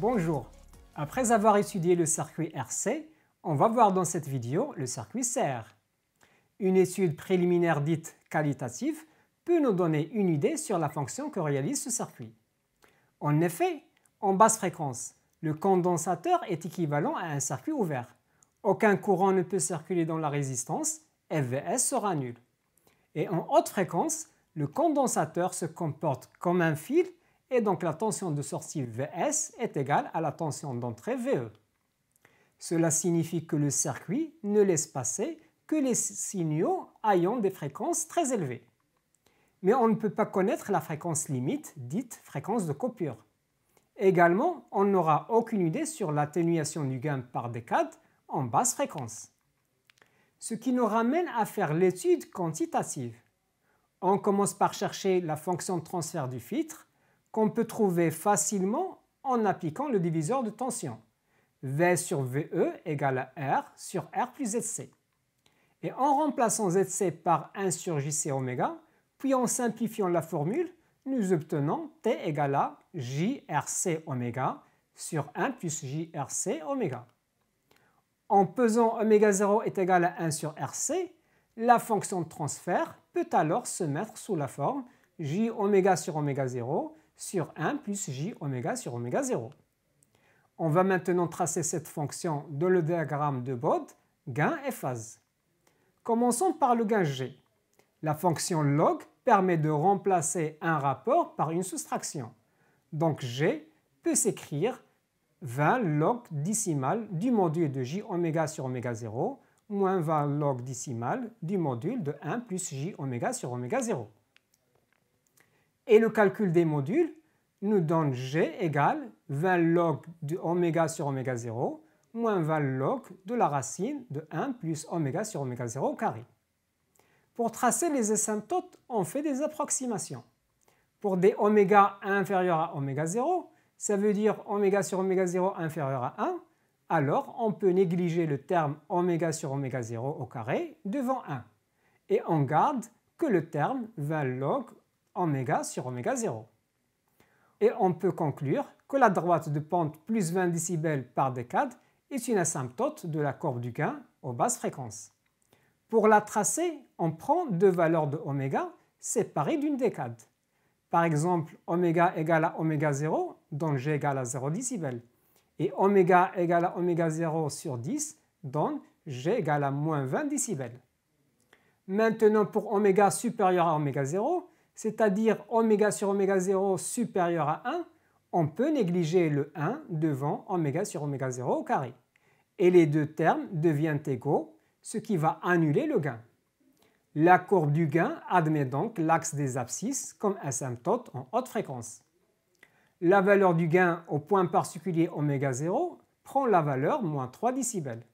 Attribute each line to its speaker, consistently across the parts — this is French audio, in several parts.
Speaker 1: Bonjour, après avoir étudié le circuit RC, on va voir dans cette vidéo le circuit CR. Une étude préliminaire dite qualitative peut nous donner une idée sur la fonction que réalise ce circuit. En effet, en basse fréquence, le condensateur est équivalent à un circuit ouvert. Aucun courant ne peut circuler dans la résistance, FVS sera nul. Et en haute fréquence, le condensateur se comporte comme un fil et donc la tension de sortie Vs est égale à la tension d'entrée Ve. Cela signifie que le circuit ne laisse passer que les signaux ayant des fréquences très élevées. Mais on ne peut pas connaître la fréquence limite, dite fréquence de coupure. Également, on n'aura aucune idée sur l'atténuation du gain par décade en basse fréquence. Ce qui nous ramène à faire l'étude quantitative. On commence par chercher la fonction de transfert du filtre qu'on peut trouver facilement en appliquant le diviseur de tension. V sur VE égale à R sur R plus ZC. Et en remplaçant ZC par 1 sur JC oméga, puis en simplifiant la formule, nous obtenons T égale à JRC oméga sur 1 plus JRC oméga. En pesant oméga 0 est égal à 1 sur RC, la fonction de transfert peut alors se mettre sous la forme J oméga sur oméga 0 sur 1 plus J oméga sur oméga 0. On va maintenant tracer cette fonction dans le diagramme de Bode, gain et phase. Commençons par le gain G. La fonction log permet de remplacer un rapport par une soustraction. Donc G peut s'écrire 20 log décimal du module de J oméga sur oméga 0 moins 20 log décimal du module de 1 plus J oméga sur oméga 0. Et le calcul des modules nous donne G égale 20 log de oméga sur oméga 0 moins 20 log de la racine de 1 plus oméga sur oméga 0 au carré. Pour tracer les asymptotes, on fait des approximations. Pour des oméga inférieurs à oméga 0, ça veut dire oméga sur oméga 0 inférieur à 1, alors on peut négliger le terme oméga sur oméga 0 au carré devant 1. Et on garde que le terme 20 log oméga sur oméga 0. Et on peut conclure que la droite de pente plus 20 décibels par décade est une asymptote de la courbe du gain aux basses fréquences. Pour la tracer, on prend deux valeurs de oméga séparées d'une décade. Par exemple, oméga égale à oméga 0 donne G égale à 0 décibels. Et oméga égale à oméga 0 sur 10 donne G égale à moins 20 décibels. Maintenant, pour oméga supérieur à oméga 0, c'est-à-dire oméga sur oméga 0 supérieur à 1, on peut négliger le 1 devant oméga sur oméga 0 au carré. Et les deux termes deviennent égaux, ce qui va annuler le gain. La courbe du gain admet donc l'axe des abscisses comme asymptote en haute fréquence. La valeur du gain au point particulier oméga 0 prend la valeur moins 3 décibels.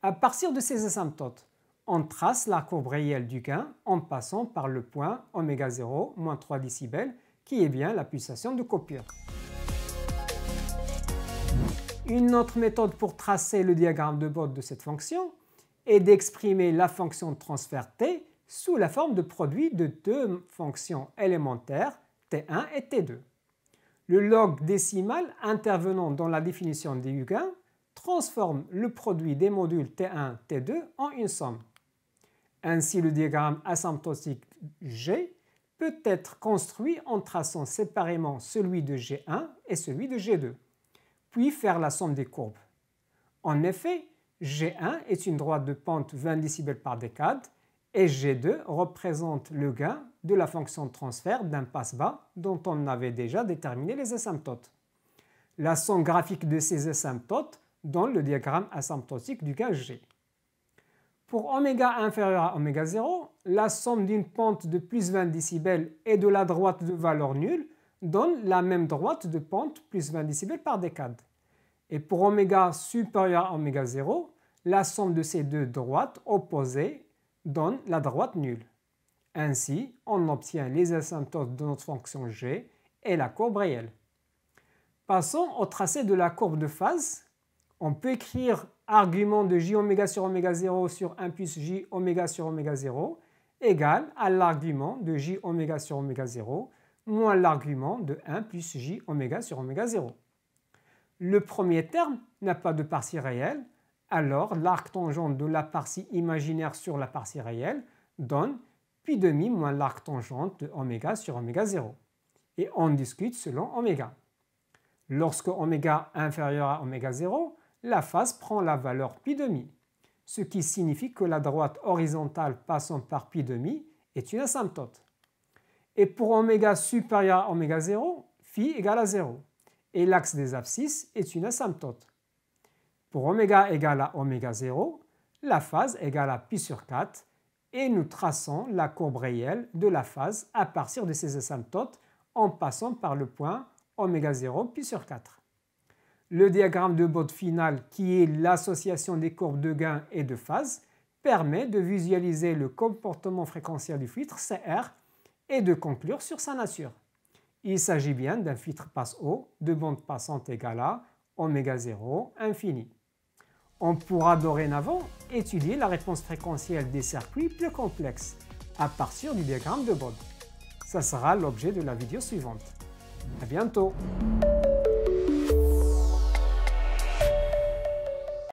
Speaker 1: À partir de ces asymptotes, on trace la courbe réelle du gain en passant par le point oméga 0 moins 3 décibels qui est bien la pulsation de coupure. Une autre méthode pour tracer le diagramme de Bode de cette fonction est d'exprimer la fonction de transfert T sous la forme de produit de deux fonctions élémentaires T1 et T2. Le log décimal intervenant dans la définition du gain transforme le produit des modules T1 et T2 en une somme. Ainsi, le diagramme asymptotique G peut être construit en traçant séparément celui de G1 et celui de G2, puis faire la somme des courbes. En effet, G1 est une droite de pente 20 décibels par décade et G2 représente le gain de la fonction de transfert d'un passe-bas dont on avait déjà déterminé les asymptotes. La somme graphique de ces asymptotes donne le diagramme asymptotique du gain G. Pour oméga inférieur à oméga 0, la somme d'une pente de plus 20 décibels et de la droite de valeur nulle donne la même droite de pente plus 20 décibels par décade. Et pour oméga supérieur à oméga 0, la somme de ces deux droites opposées donne la droite nulle. Ainsi, on obtient les asymptotes de notre fonction G et la courbe réelle. Passons au tracé de la courbe de phase. On peut écrire argument de J oméga sur oméga 0 sur 1 plus J oméga sur oméga 0 égale à l'argument de J oméga sur oméga 0 moins l'argument de 1 plus J oméga sur oméga 0. Le premier terme n'a pas de partie réelle, alors l'arc tangent de la partie imaginaire sur la partie réelle donne pi demi moins l'arc tangent de oméga sur oméga 0. Et on discute selon oméga. Lorsque oméga est inférieur à oméga 0, la phase prend la valeur pi demi, ce qui signifie que la droite horizontale passant par pi demi est une asymptote. Et pour oméga supérieur à oméga 0, phi égale à 0. Et l'axe des abscisses est une asymptote. Pour oméga égale à oméga 0, la phase égale à pi sur 4 et nous traçons la courbe réelle de la phase à partir de ces asymptotes en passant par le point oméga 0 pi sur 4. Le diagramme de Bode final, qui est l'association des courbes de gain et de phase, permet de visualiser le comportement fréquentiel du filtre CR et de conclure sur sa nature. Il s'agit bien d'un filtre passe-haut de bande passante égale à oméga 0 infini. On pourra dorénavant étudier la réponse fréquentielle des circuits plus complexes à partir du diagramme de Bode. Ça sera l'objet de la vidéo suivante. À bientôt!